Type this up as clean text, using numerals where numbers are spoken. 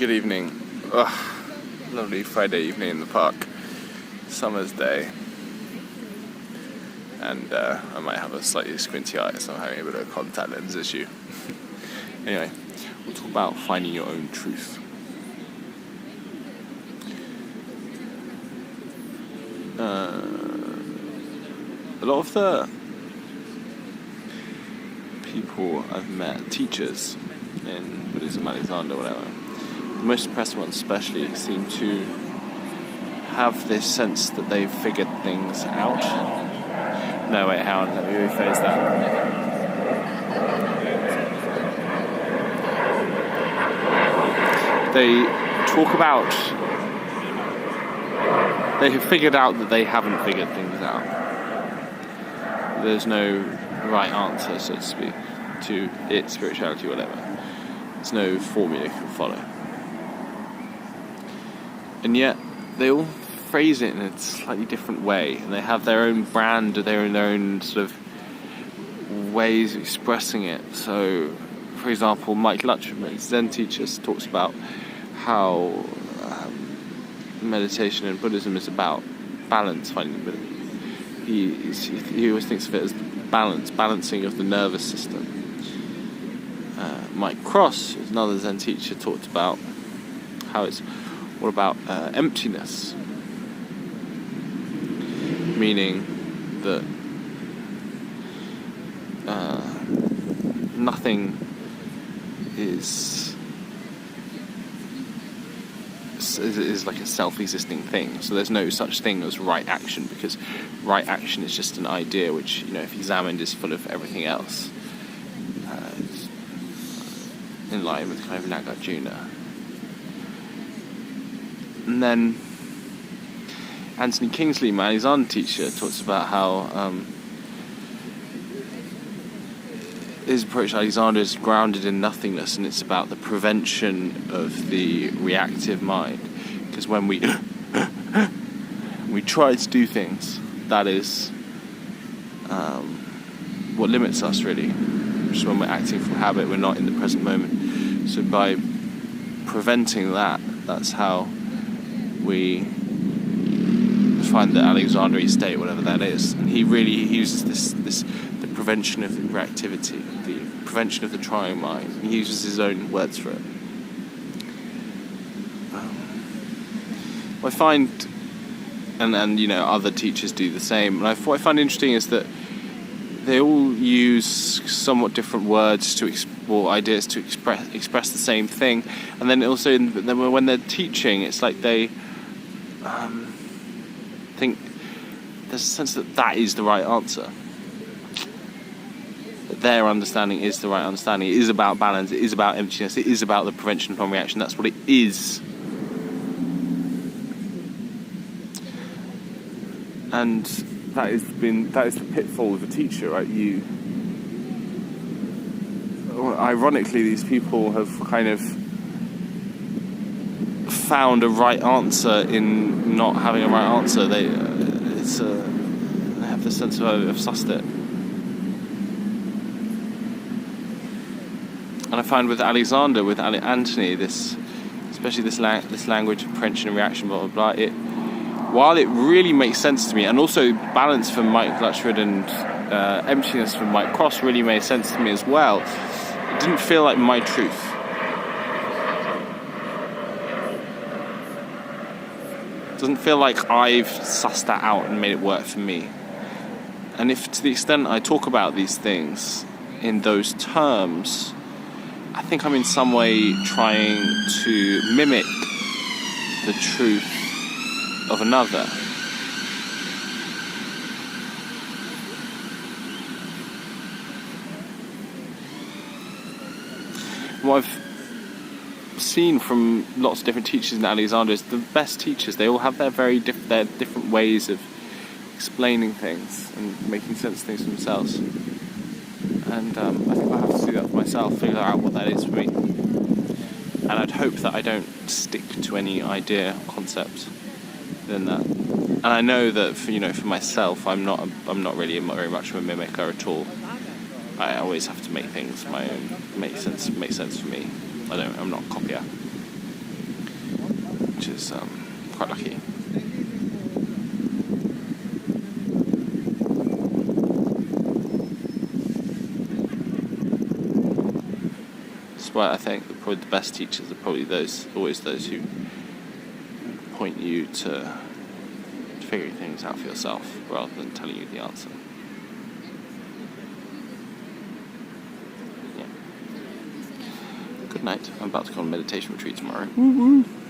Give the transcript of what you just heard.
Good evening. Lovely Friday evening in the park. Summer's day. And I might have a slightly squinty eye, so I'm having a bit of a contact lens issue. Anyway, we'll talk about finding your own truth. A lot of the people I've met, teachers in Buddhism, Alexander, whatever, the most impressive ones especially, seem to have this sense that they've figured things out. No, wait, hang on, let me rephrase that. They talk about they have figured out that they haven't figured things out. There's no right answer, so to speak, to it, spirituality, whatever. There's no formula you can follow. And yet, they all phrase it in a slightly different way, and they have their own brand, or their own sort of ways of expressing it. So, for example, Mike Lutchman, Zen teacher, talks about how meditation in Buddhism is about balance, finding Buddhism. He always thinks of it as balancing of the nervous system. Mike Cross, another Zen teacher, talked about how it's all about emptiness, meaning that nothing is like a self-existing thing. So there's no such thing as right action, because right action is just an idea which, if examined, is full of everything else. In line with kind of Nagarjuna. And then Anthony Kingsley, my Alexander teacher, talks about how his approach to Alexander is grounded in nothingness, and it's about the prevention of the reactive mind. Because when we try to do things, that is what limits us, really. Just when we're acting from habit, we're not in the present moment. So by preventing that, that's how we find the Alexandrine state, whatever that is. And he uses this the prevention of the reactivity, the prevention of the trying mind. He uses his own words for it. I find, and other teachers do the same. And what I find interesting is that they all use somewhat different words or ideas to express the same thing. And then also, when they're teaching, it's like they think there's a sense that is the right answer. That their understanding is the right understanding. It is about balance. It is about emptiness. It is about the prevention from reaction. That's what it is. And that is the pitfall of a teacher, right? Ironically, these people have kind of found a right answer in not having a right answer. They have the sense of sussed it. And I find with Alexander, with Anthony, especially this language of prevention and reaction, blah blah blah. While it really makes sense to me, and also balance from Mike Lutchford and emptiness from Mike Cross really made sense to me as well, it didn't feel like my truth. It doesn't feel like I've sussed that out and made it work for me. And if, to the extent I talk about these things in those terms, I think I'm in some way trying to mimic the truth of another. What I've seen from lots of different teachers in Alexander is the best teachers, they all have their their different ways of explaining things and making sense of things for themselves. And I think I have to do that for myself, figure out what that is for me. And I'd hope that I don't stick to any idea or concept than that. And I know that for myself, I'm not really very much of a mimicker at all. I always have to make things my own, make sense for me. I'm not a copier. which is quite lucky. That's why I think probably the best teachers are probably always those who point you to figuring things out for yourself rather than telling you the answer. Yeah. Good night. I'm about to go on a meditation retreat tomorrow. Woo woo.